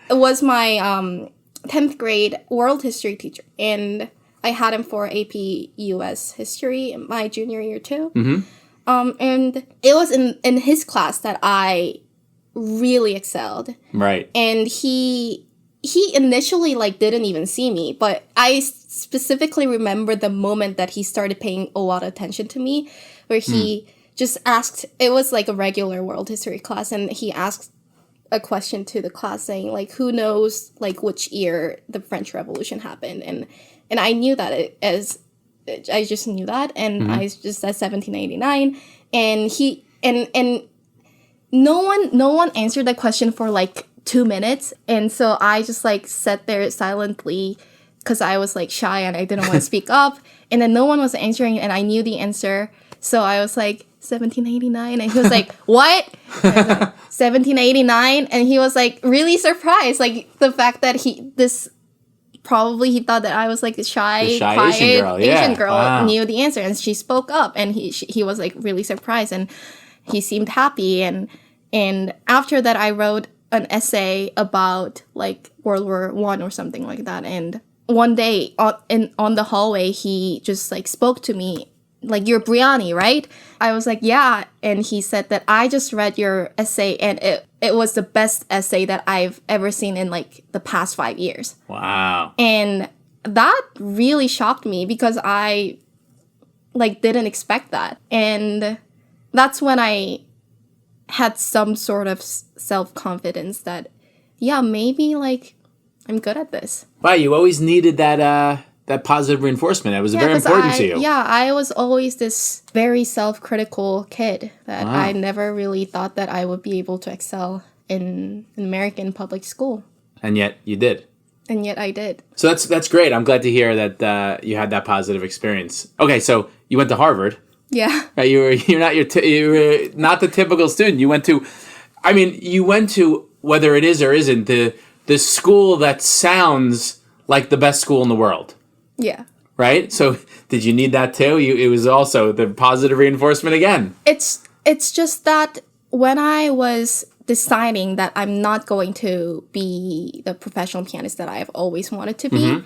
Speaker 1: was my 10th grade world history teacher, and I had him for AP US history in my junior year too. Mm-hmm. And it was in his class that I really excelled.
Speaker 2: Right.
Speaker 1: And he initially didn't even see me, but I specifically remember the moment that he started paying a lot of attention to me, where he just asked, it was like a regular world history class, and he asked a question to the class saying who knows which year the French Revolution happened, and I knew that I just knew that, and I just said 1789, and no one answered that question for 2 minutes, and so I just sat there silently because I was shy and I didn't want to speak up, and then no one was answering, and I knew the answer, so I was 1789, and he was what? 1789, and he was really surprised, the fact that he thought that I was a shy quiet Asian girl
Speaker 2: wow.
Speaker 1: Knew the answer, and she spoke up, and he was really surprised, and he seemed happy, and after that I wrote an essay about World War I or something like that, and one day on the hallway he just spoke to me you're Brianni, right? I was yeah, and he said that I just read your essay and it was the best essay that I've ever seen in the past 5 years.
Speaker 2: Wow.
Speaker 1: And that really shocked me because I didn't expect that, and that's when I had some sort of self-confidence that, yeah, maybe I'm good at this.
Speaker 2: Wow, you always needed that that positive reinforcement. That was
Speaker 1: Yeah,
Speaker 2: very
Speaker 1: 'cause
Speaker 2: important to you.
Speaker 1: Yeah, I was always this very self-critical kid that
Speaker 2: Wow.
Speaker 1: I never really thought that I would be able to excel in American public school.
Speaker 2: And yet you did.
Speaker 1: And yet I did.
Speaker 2: So that's great. I'm glad to hear that you had that positive experience. Okay, so you went to Harvard.
Speaker 1: Yeah.
Speaker 2: Right? You were not the typical student. You went to whether it is or isn't the school that sounds like the best school in the world.
Speaker 1: Yeah.
Speaker 2: Right? So did you need that too? It was also the positive reinforcement again.
Speaker 1: It's just that when I was deciding that I'm not going to be the professional pianist that I've always wanted to be,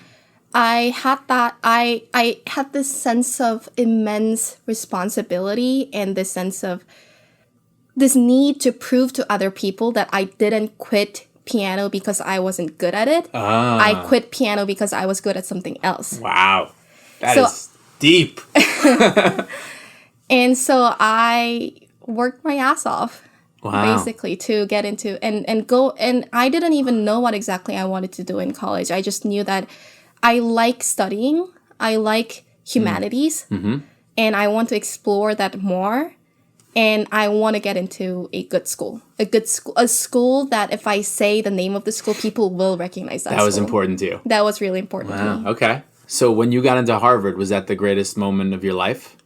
Speaker 1: I had this sense of immense responsibility and this sense of this need to prove to other people that I didn't quit piano because I wasn't good at it. I quit piano because I was good at something else.
Speaker 2: Wow. That is deep.
Speaker 1: And so I worked my ass off.
Speaker 2: Wow.
Speaker 1: Basically to get into and I didn't even know what exactly I wanted to do in college. I just knew that I like studying, I like humanities, and I want to explore that more, and I want to get into a school that if I say the name of the school, people will recognize that.
Speaker 2: That was important to you.
Speaker 1: That was really important to me.
Speaker 2: Okay. So when you got into Harvard, was that the greatest moment of your life?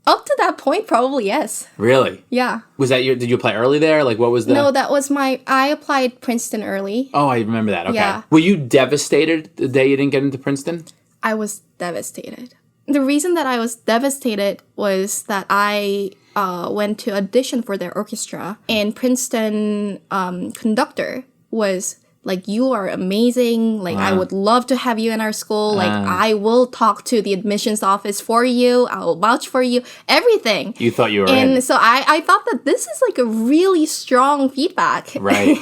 Speaker 1: Up to that point, probably yes.
Speaker 2: Really?
Speaker 1: Yeah.
Speaker 2: Was that did you apply early there? Like, what was the...
Speaker 1: No, that was I applied Princeton early.
Speaker 2: Oh, I remember that. Okay.
Speaker 1: Yeah.
Speaker 2: Were you devastated the day you didn't get into Princeton?
Speaker 1: I was devastated. The reason that I was devastated was that I went to audition for their orchestra, and Princeton conductor was like, you are amazing. Like, I would love to have you in our school. Like, I will talk to the admissions office for you. I will vouch for you. Everything.
Speaker 2: You thought you were
Speaker 1: and
Speaker 2: in.
Speaker 1: so I thought that this is like a really strong feedback.
Speaker 2: Right.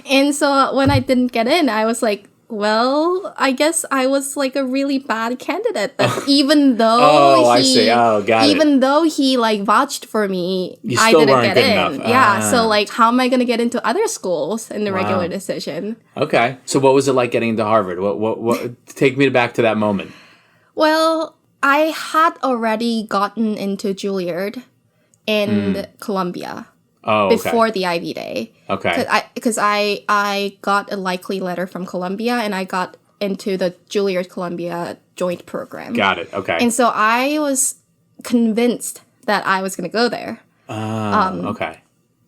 Speaker 1: and so when I didn't get in, I was like, well, I guess I was like a really bad candidate. But even though
Speaker 2: I see. Oh, got it.
Speaker 1: even though he like vouched for me,
Speaker 2: You
Speaker 1: I
Speaker 2: still
Speaker 1: didn't
Speaker 2: weren't
Speaker 1: get
Speaker 2: good
Speaker 1: in.
Speaker 2: enough.
Speaker 1: Yeah. So like, how am I gonna get into other schools in the regular decision?
Speaker 2: Okay. So what was it like getting into Harvard? What take me back to that moment.
Speaker 1: Well, I had already gotten into Juilliard and Columbia.
Speaker 2: Oh, okay.
Speaker 1: Before the Ivy Day.
Speaker 2: Okay.
Speaker 1: Because I got a likely letter from Columbia, and I got into the Juilliard-Columbia joint program.
Speaker 2: Got it. Okay.
Speaker 1: And so I was convinced that I was going to go there.
Speaker 2: Okay.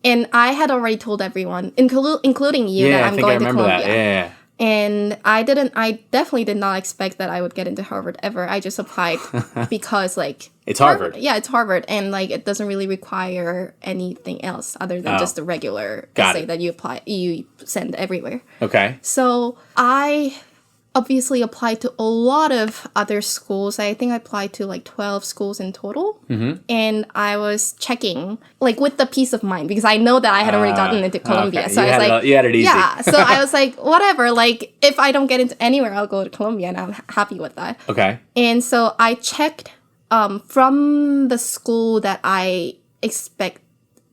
Speaker 1: And I had already told everyone, including you, that I'm going to Columbia.
Speaker 2: That. Yeah.
Speaker 1: And I definitely did not expect that I would get into Harvard ever. I just applied because like...
Speaker 2: It's Harvard.
Speaker 1: Yeah, it's Harvard. And like, it doesn't really require anything else other than just the regular essay that you send everywhere.
Speaker 2: Okay.
Speaker 1: So I obviously applied to a lot of other schools. I think I applied to like 12 schools in total. And I was checking like with the peace of mind because I know that I had already gotten into Columbia.
Speaker 2: Okay.
Speaker 1: So I was like,
Speaker 2: you had it easy.
Speaker 1: yeah. So I was like, whatever. Like if I don't get into anywhere, I'll go to Columbia, and I'm happy with that.
Speaker 2: Okay.
Speaker 1: And so I checked from the school that I expected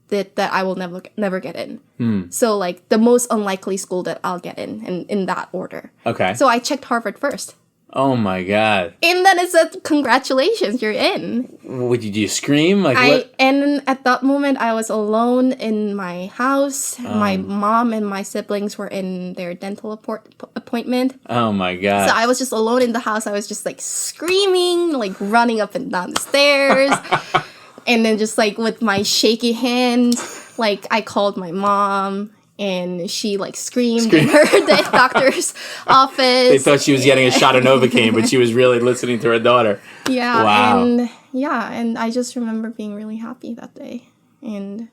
Speaker 1: that I will never get in. So like the most unlikely school that I'll get in that order.
Speaker 2: Okay.
Speaker 1: So I checked Harvard first.
Speaker 2: Oh my God.
Speaker 1: And then it said, congratulations, you're in.
Speaker 2: Did you scream? Like what?
Speaker 1: And at that moment, I was alone in my house. My mom and my siblings were in their dental appointment.
Speaker 2: Oh my God.
Speaker 1: So I was just alone in the house. I was just like screaming, like running up and down the stairs. And then just like with my shaky hand, like I called my mom. And she like screamed in her doctor's office.
Speaker 2: They thought she was getting a shot of Novocaine, but she was really listening to her daughter.
Speaker 1: Yeah.
Speaker 2: Wow.
Speaker 1: And I just remember being really happy that day. And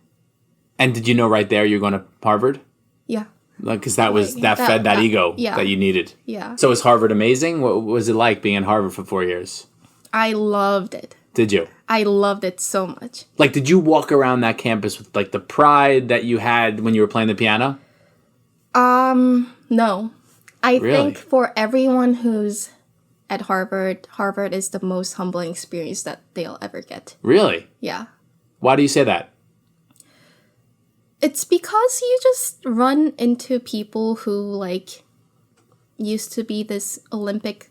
Speaker 2: did you know right there you're going to Harvard?
Speaker 1: Yeah.
Speaker 2: Like, because that fed that ego that you needed.
Speaker 1: Yeah.
Speaker 2: So was Harvard amazing? What was it like being in Harvard for 4 years?
Speaker 1: I loved it.
Speaker 2: Did you?
Speaker 1: I loved it so much.
Speaker 2: Like, did you walk around that campus with like the pride that you had when you were playing the piano?
Speaker 1: No. I
Speaker 2: Really?
Speaker 1: think for everyone who's at Harvard, Harvard is the most humbling experience that they'll ever get.
Speaker 2: Really?
Speaker 1: Yeah.
Speaker 2: Why do you say that?
Speaker 1: It's because you just run into people who like used to be this Olympic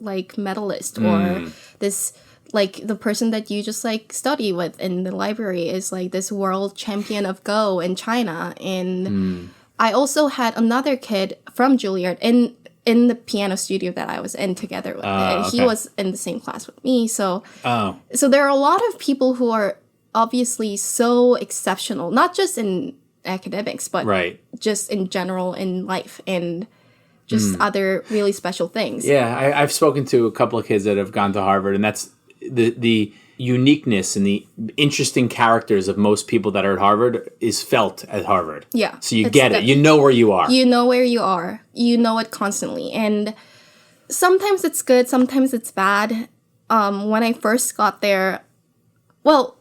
Speaker 1: like medalist or this like the person that you just like study with in the library is like this world champion of Go in China. And I also had another kid from Juilliard in the piano studio that I was in together with. And he was in the same class with me. So there are a lot of people who are obviously so exceptional, not just in academics, but just in general in life and just other really special things.
Speaker 2: Yeah, I've spoken to a couple of kids that have gone to Harvard, and that's the uniqueness and the interesting characters of most people that are at Harvard is felt at Harvard.
Speaker 1: Yeah.
Speaker 2: So you get it. You know where you are.
Speaker 1: You know where you are. You know it constantly. And sometimes it's good, sometimes it's bad. When I first got there, well,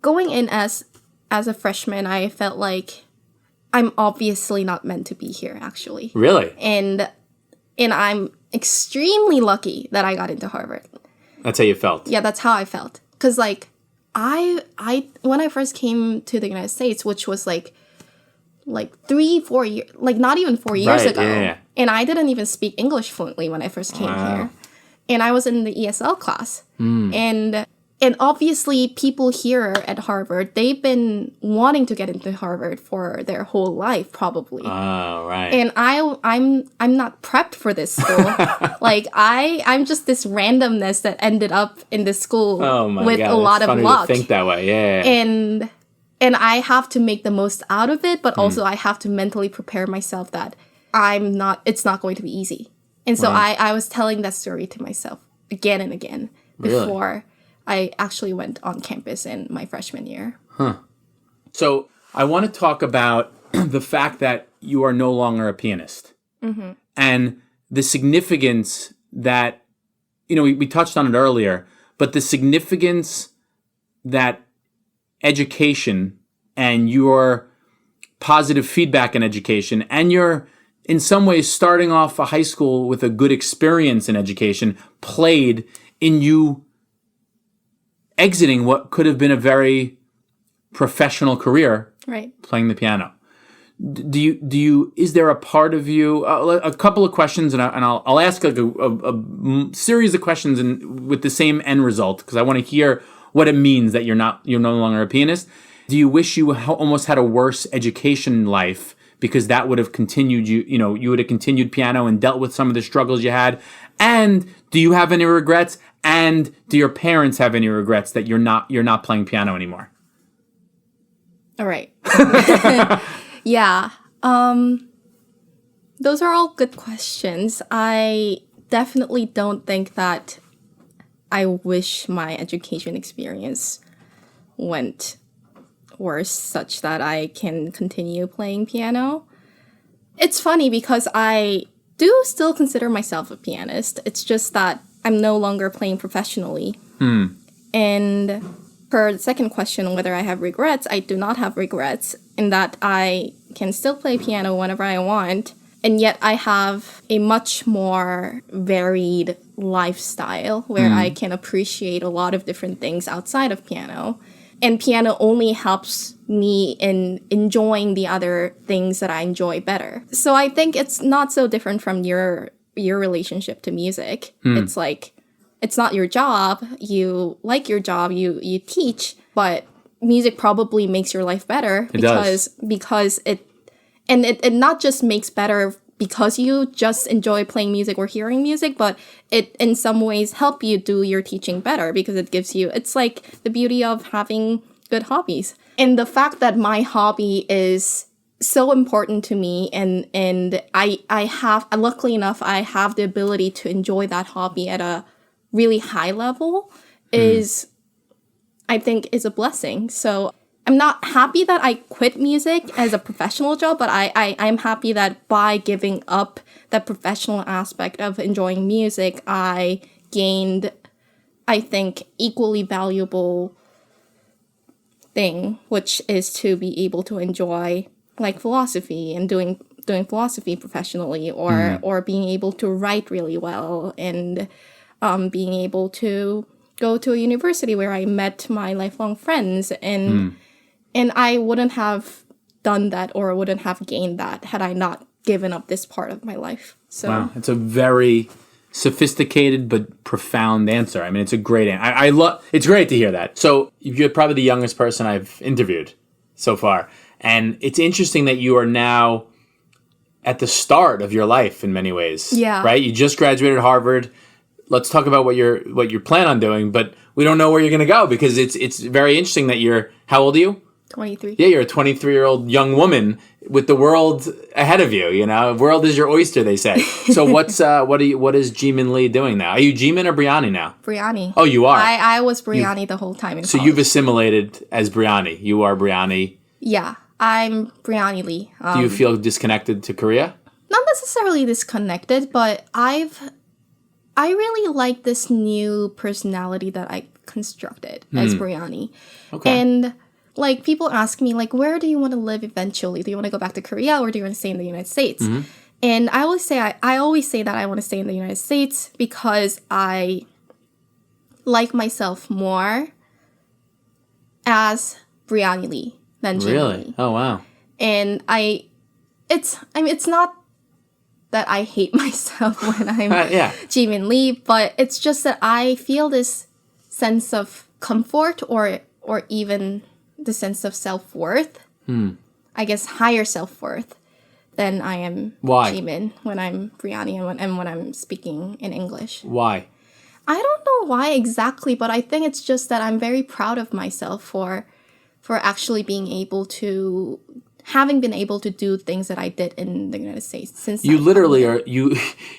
Speaker 1: going in as a freshman, I felt like I'm obviously not meant to be here, actually.
Speaker 2: Really?
Speaker 1: And I'm extremely lucky that I got into Harvard.
Speaker 2: That's how you felt?
Speaker 1: Yeah, that's how I felt. Because, like, I when I first came to the United States, which was, like 3-4 years, like, not even 4 years ago.
Speaker 2: Yeah.
Speaker 1: And I didn't even speak English fluently when I first came here. And I was in the ESL class. And obviously, people here at Harvard, they've been wanting to get into Harvard for their whole life, probably.
Speaker 2: Oh, right.
Speaker 1: And I'm not prepped for this school. Like I'm just this randomness that ended up in this school with a lot of luck.
Speaker 2: To think that way, yeah.
Speaker 1: And I have to make the most out of it, but also I have to mentally prepare myself that it's not going to be easy. And so I was telling that story to myself again and again before I actually went on campus in my freshman year.
Speaker 2: So I want to talk about the fact that you are no longer a pianist and the significance that, we touched on it earlier, but the significance that education and your positive feedback in education and your, in some ways, starting off a high school with a good experience in education played in you exiting what could have been a very professional career, playing the piano. Is there a part of you, a couple of questions, and I'll ask like a series of questions with the same end result, because I want to hear what it means that you're no longer a pianist. Do you wish you almost had a worse education life because that would have continued you would have continued piano and dealt with some of the struggles you had? And do you have any regrets? And do your parents have any regrets that you're not playing piano anymore?
Speaker 1: All right. Yeah. Those are all good questions. I definitely don't think that I wish my education experience went worse such that I can continue playing piano. It's funny because I do still consider myself a pianist. It's just that I'm no longer playing professionally. And for the second question, whether I have regrets, I do not have regrets in that I can still play piano whenever I want. And yet I have a much more varied lifestyle where I can appreciate a lot of different things outside of piano. And piano only helps me in enjoying the other things that I enjoy better. So I think it's not so different from your relationship to music. It's like, it's not your job. You like your job, you teach, but music probably makes your life better because it not just makes better because you just enjoy playing music or hearing music, but it in some ways help you do your teaching better because it gives you, it's like the beauty of having good hobbies. And the fact that my hobby is so important to me and I have, luckily enough, I have the ability to enjoy that hobby at a really high level is, I think, is a blessing. So I'm not happy that I quit music as a professional job, but I'm happy that by giving up that professional aspect of enjoying music, I gained, I think, equally valuable thing, which is to be able to enjoy like philosophy and doing philosophy professionally or being able to write really well and being able to go to a university where I met my lifelong friends and I wouldn't have done that or wouldn't have gained that had I not given up this part of my life. So
Speaker 2: wow, it's a very sophisticated but profound answer. I mean, it's a great answer. I love. It's great to hear that. So you're probably the youngest person I've interviewed so far, and it's interesting that you are now at the start of your life in many ways.
Speaker 1: Yeah.
Speaker 2: Right. You just graduated Harvard. Let's talk about what you plan on doing, but we don't know where you're going to go because it's very interesting that you're. How old are you?
Speaker 1: 23.
Speaker 2: Yeah, you're a 23-year-old young woman with the world ahead of you. You know, world is your oyster, they say. So what is Jee Min Lee doing now? Are you Jee Min or Brianni now?
Speaker 1: Brianni.
Speaker 2: Oh, you are.
Speaker 1: I was Brianni the whole time in
Speaker 2: So
Speaker 1: college.
Speaker 2: you've assimilated as Brianni. You are Brianni.
Speaker 1: Yeah, I'm Brianni Lee.
Speaker 2: Do you feel disconnected to Korea?
Speaker 1: Not necessarily disconnected, but I really like this new personality that I constructed as Brianni.
Speaker 2: Okay.
Speaker 1: And like people ask me like, where do you want to live eventually? Do you want to go back to Korea or do you want to stay in the United States? And I always say that I want to stay in the United States because I like myself more as Brianni Lee than Jee Min
Speaker 2: Really?
Speaker 1: Lee.
Speaker 2: Oh, wow.
Speaker 1: And it's not that I hate myself when I'm
Speaker 2: Yeah.
Speaker 1: Jee Min Lee, but it's just that I feel this sense of comfort or even the sense of self-worth. I guess higher self-worth than I am
Speaker 2: Why?
Speaker 1: Jee Min when I'm Brianni and when I'm speaking in English.
Speaker 2: Why?
Speaker 1: I don't know why exactly, but I think it's just that I'm very proud of myself for actually being able to having been able to do things that I did in the United States since
Speaker 2: You
Speaker 1: I
Speaker 2: literally
Speaker 1: come
Speaker 2: are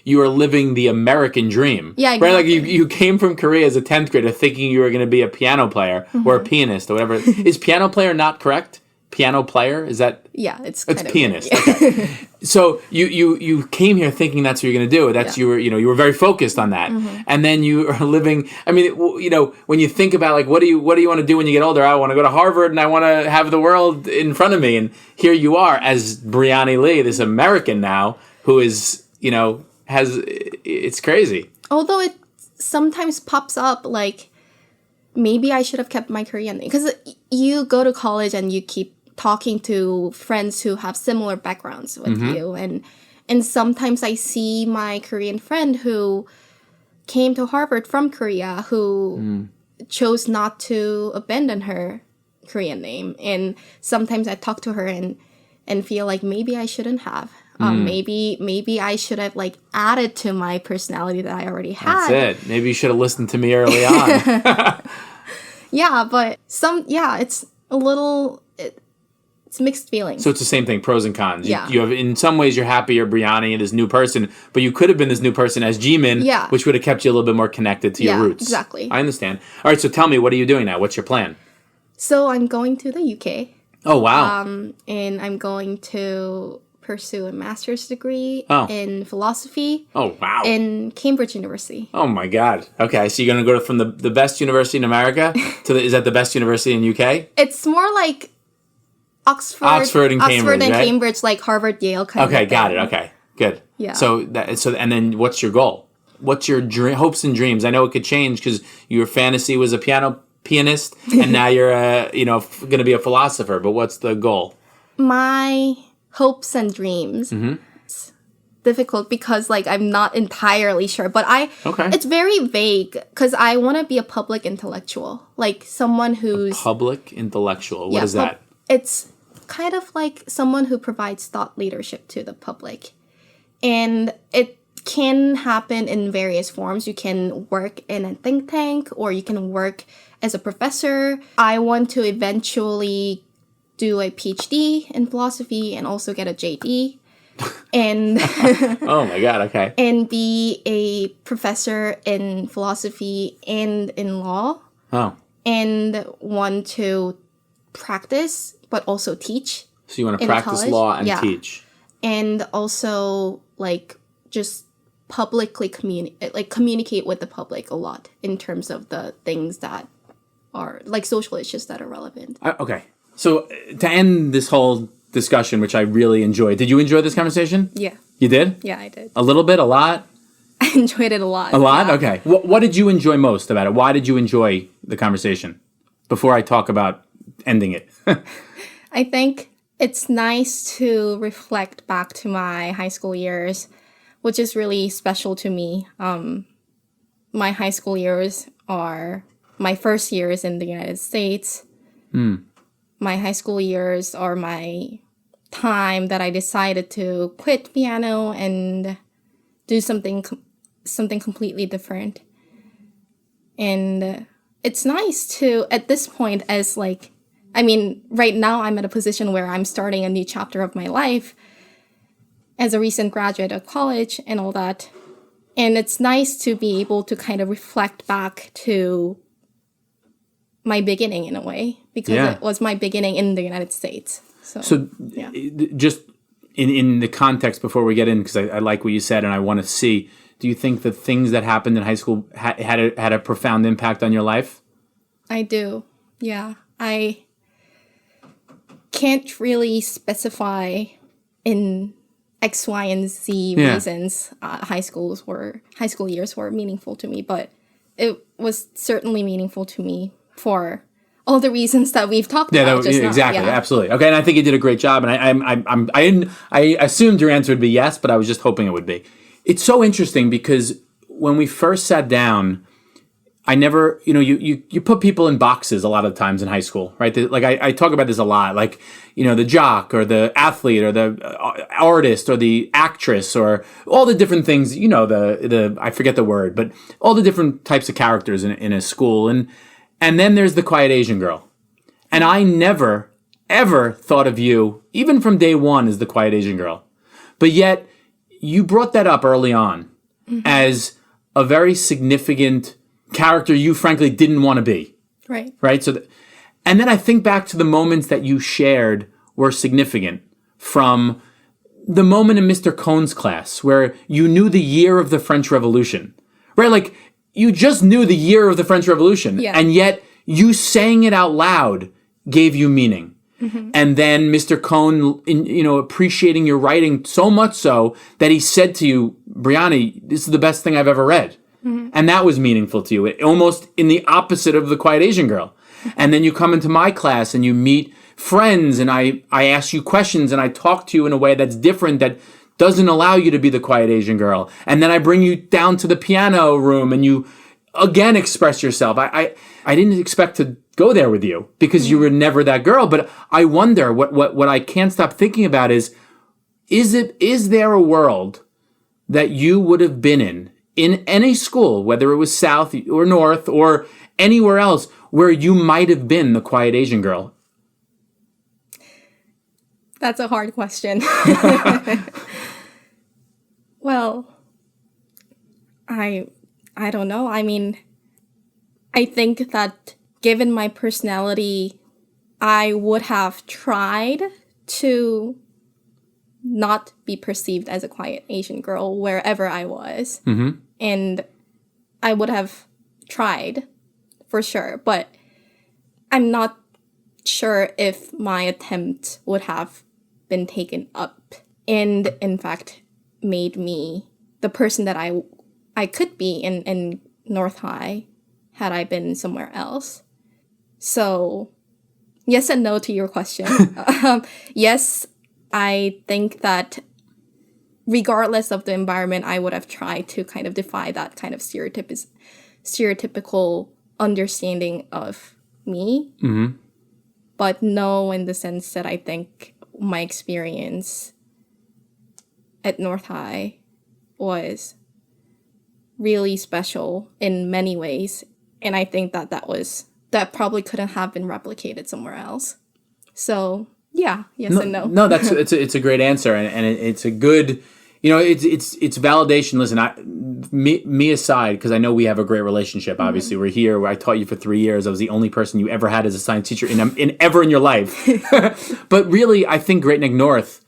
Speaker 2: you are living the American dream.
Speaker 1: Yeah,
Speaker 2: Right? Like
Speaker 1: exactly.
Speaker 2: you came from Korea as a 10th grader thinking you were going to be a piano player or a pianist or whatever. Is piano player not correct? Piano player? Is that
Speaker 1: Yeah, it's
Speaker 2: It's
Speaker 1: kind of
Speaker 2: pianist.
Speaker 1: yeah.
Speaker 2: Okay. So you came here thinking that's what you're going to do. That's
Speaker 1: Yeah.
Speaker 2: you were very focused on that, and then you are living. I mean, when you think about like what do you want to do when you get older? I want to go to Harvard and I want to have the world in front of me. And here you are as Brianni Lee, this American now who is has it's crazy.
Speaker 1: Although it sometimes pops up like maybe I should have kept my Korean name because you go to college and you keep talking to friends who have similar backgrounds with you and sometimes I see my Korean friend who came to Harvard from Korea who chose not to abandon her Korean name, and sometimes I talk to her and feel like maybe I shouldn't have. Maybe I should have like added to my personality that I already had.
Speaker 2: That's it. Maybe you should have listened to me early on.
Speaker 1: Yeah, but it's a little it's mixed feelings.
Speaker 2: So it's the same thing, pros and cons.
Speaker 1: Yeah.
Speaker 2: You have, in some ways, you're happy you're Brianni and this new person, but you could have been this new person as Jee Min,
Speaker 1: Yeah.
Speaker 2: which would have kept you a little bit more connected to your
Speaker 1: Yeah,
Speaker 2: roots.
Speaker 1: exactly.
Speaker 2: I understand. All right, so tell me, what are you doing now? What's your plan?
Speaker 1: So I'm going to the UK,
Speaker 2: Oh, wow.
Speaker 1: and I'm going to pursue a master's degree
Speaker 2: Oh.
Speaker 1: in philosophy
Speaker 2: Oh, wow.
Speaker 1: in Cambridge University.
Speaker 2: Oh, my God. Okay, so you're going to go from the best university in America to is that the best university in UK?
Speaker 1: It's more like
Speaker 2: Oxford and Cambridge, right?
Speaker 1: Cambridge, like Harvard, Yale kind
Speaker 2: Okay,
Speaker 1: of
Speaker 2: got
Speaker 1: thing.
Speaker 2: it. Okay, good.
Speaker 1: Yeah.
Speaker 2: So and then what's your goal? What's your hopes and dreams? I know it could change because your fantasy was a pianist, and now you're going to be a philosopher. But what's the goal?
Speaker 1: My hopes and dreams. It's difficult because like I'm not entirely sure, but
Speaker 2: Okay.
Speaker 1: it's very vague because I want to be a public intellectual, like someone who's
Speaker 2: Public intellectual. What is that?
Speaker 1: It's kind of like someone who provides thought leadership to the public. And it can happen in various forms. You can work in a think tank or you can work as a professor. I want to eventually do a PhD in philosophy and also get a JD and
Speaker 2: Oh my God, okay.
Speaker 1: and be a professor in philosophy and in law
Speaker 2: Oh,
Speaker 1: and want to practice but also teach
Speaker 2: so you want to
Speaker 1: in
Speaker 2: practice
Speaker 1: college?
Speaker 2: law and
Speaker 1: Yeah.
Speaker 2: teach.
Speaker 1: and also like just publicly communicate with the public a lot in terms of the things that are like social issues that are relevant.
Speaker 2: Okay. So to end this whole discussion, which I really enjoyed, did you enjoy this conversation?
Speaker 1: Yeah.
Speaker 2: You did?
Speaker 1: Yeah, I did.
Speaker 2: A little bit? A lot?
Speaker 1: I enjoyed it a lot.
Speaker 2: A lot?
Speaker 1: Yeah.
Speaker 2: Okay. What did you enjoy most about it? Why did you enjoy the conversation? Before I talk about ending it.
Speaker 1: I think it's nice to reflect back to my high school years which is really special to me. My high school years are my first years in the United States. My high school years are my time that I decided to quit piano and do something completely different. And it's nice to, at this point, as like, I mean, right now I'm at a position where I'm starting a new chapter of my life as a recent graduate of college and all that. And it's nice to be able to kind of reflect back to my beginning in a way, because it was my beginning in the United States. So
Speaker 2: just in the context before we get in, because I like what you said and I want to see, do you think the things that happened in high school had a profound impact on your life?
Speaker 1: I do. Yeah. I can't really specify in X, Y, and Z reasons high school years were meaningful to me, but it was certainly meaningful to me for all the reasons that we've talked about just now.
Speaker 2: Exactly, absolutely. Okay, and I think you did a great job, and I assumed your answer would be yes, but I was just hoping it would be. It's so interesting because when we first sat down, I never, you put people in boxes a lot of times in high school, right? Like I talk about this a lot, like, the jock or the athlete or the artist or the actress or all the different things, the I forget the word, but all the different types of characters in a school. And then there's the quiet Asian girl. And I never, ever thought of you, even from day one, as the quiet Asian girl. But yet, you brought that up early on as a very significant character you frankly didn't want to be.
Speaker 1: Right.
Speaker 2: Right? And then I think back to the moments that you shared were significant, from the moment in Mr. Cohn's class where you knew the year of the French Revolution. Right? Like, you just knew the year of the French Revolution. Yeah. And yet you saying it out loud gave you meaning. And then Mr. Cohn, appreciating your writing so much so that he said to you, Brianni, this is the best thing I've ever read. And that was meaningful to you, almost in the opposite of the quiet Asian girl. And then you come into my class and you meet friends and I ask you questions and I talk to you in a way that's different, that doesn't allow you to be the quiet Asian girl. And then I bring you down to the piano room and you again express yourself. I didn't expect to go there with you because you were never that girl. But I wonder, what I can't stop thinking about is there a world that you would have been in any school, whether it was South or North or anywhere else, where you might have been the quiet Asian girl?
Speaker 1: That's a hard question. Well, I don't know. I mean, I think that given my personality, I would have tried to not be perceived as a quiet Asian girl wherever I was. And I would have tried for sure, but I'm not sure if my attempt would have been taken up and in fact made me the person that I could be in North High had I been somewhere else. So yes and no to your question. Yes, I think that regardless of the environment, I would have tried to kind of defy that kind of stereotypical understanding of me. But no, in the sense that I think my experience at North High was really special in many ways. And I think that probably couldn't have been replicated somewhere else. So yeah, yes and no.
Speaker 2: No, it's a great answer, and it's a good, it's validation. Listen, me aside, because I know we have a great relationship. Obviously, we're here. Where I taught you for 3 years. I was the only person you ever had as a science teacher in your life. But really, I think Great Neck North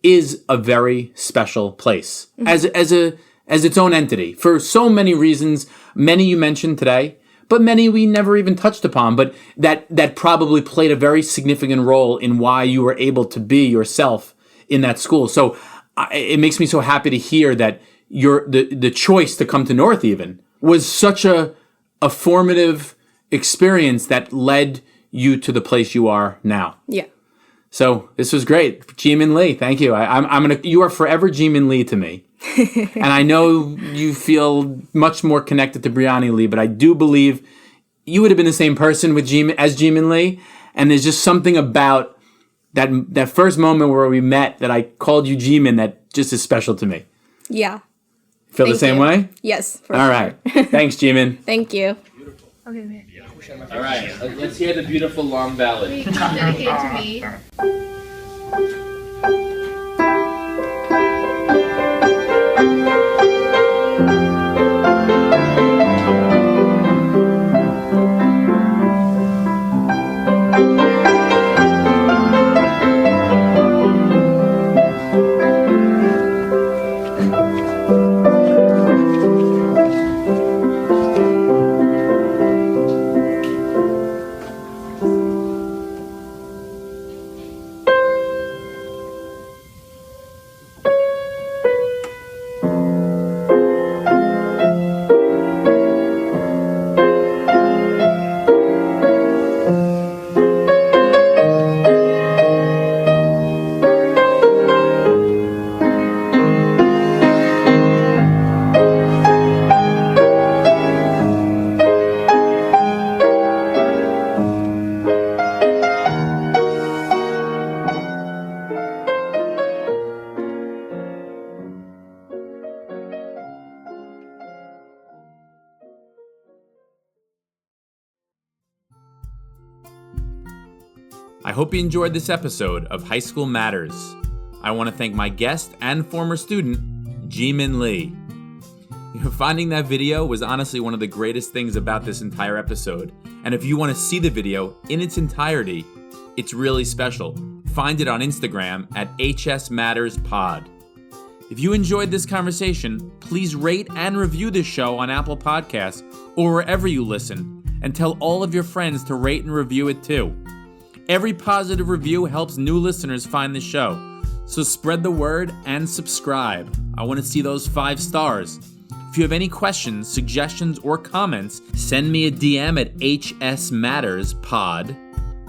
Speaker 2: is a very special place as its own entity for so many reasons. Many you mentioned today, but many we never even touched upon, but that probably played a very significant role in why you were able to be yourself in that school. So it makes me so happy to hear that the choice to come to North even was such a formative experience that led you to the place you are now.
Speaker 1: Yeah.
Speaker 2: So this was great. Jee Min Lee, thank you. You are forever Jee Min Lee to me. And I know you feel much more connected to Brianni Lee, but I do believe you would have been the same person with Jee Min Lee. And there's just something about that first moment where we met that I called you Jee Min that just is special to me.
Speaker 1: Yeah.
Speaker 2: Feel the
Speaker 1: Thank
Speaker 2: same
Speaker 1: you.
Speaker 2: way?
Speaker 1: Yes. For
Speaker 2: All
Speaker 1: sure.
Speaker 2: right. Thanks, Jee Min.
Speaker 1: Thank you.
Speaker 3: Okay, wait.
Speaker 2: All right. Let's hear the beautiful long ballad.
Speaker 3: Dedicated to me.
Speaker 2: I hope you enjoyed this episode of High School Matters. I want to thank my guest and former student, Jee Min Lee. Finding that video was honestly one of the greatest things about this entire episode. And if you want to see the video in its entirety, it's really special. Find it on Instagram at hsmatterspod. If you enjoyed this conversation, please rate and review this show on Apple Podcasts or wherever you listen, and tell all of your friends to rate and review it too. Every positive review helps new listeners find the show, so spread the word and subscribe. I want to see those 5 stars. If you have any questions, suggestions, or comments, send me a DM at hsmatterspod,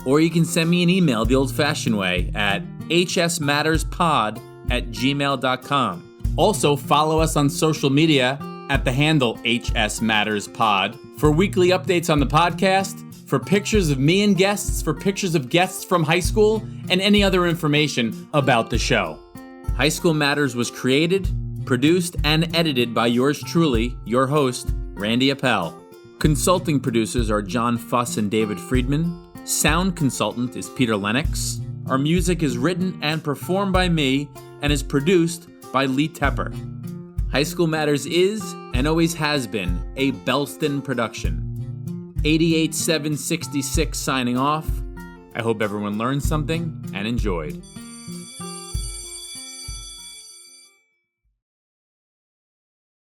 Speaker 2: or you can send me an email the old-fashioned way at hsmatterspod@gmail.com. Also, follow us on social media at the handle hsmatterspod for weekly updates on the podcast, for pictures of me and guests, for pictures of guests from high school, and any other information about the show. High School Matters was created, produced, and edited by yours truly, your host, Randy Appel. Consulting producers are John Fuss and David Friedman. Sound consultant is Peter Lennox. Our music is written and performed by me and is produced by Lee Tepper. High School Matters is, and always has been, a Belston production. 88766 signing off. I hope everyone learned something and enjoyed.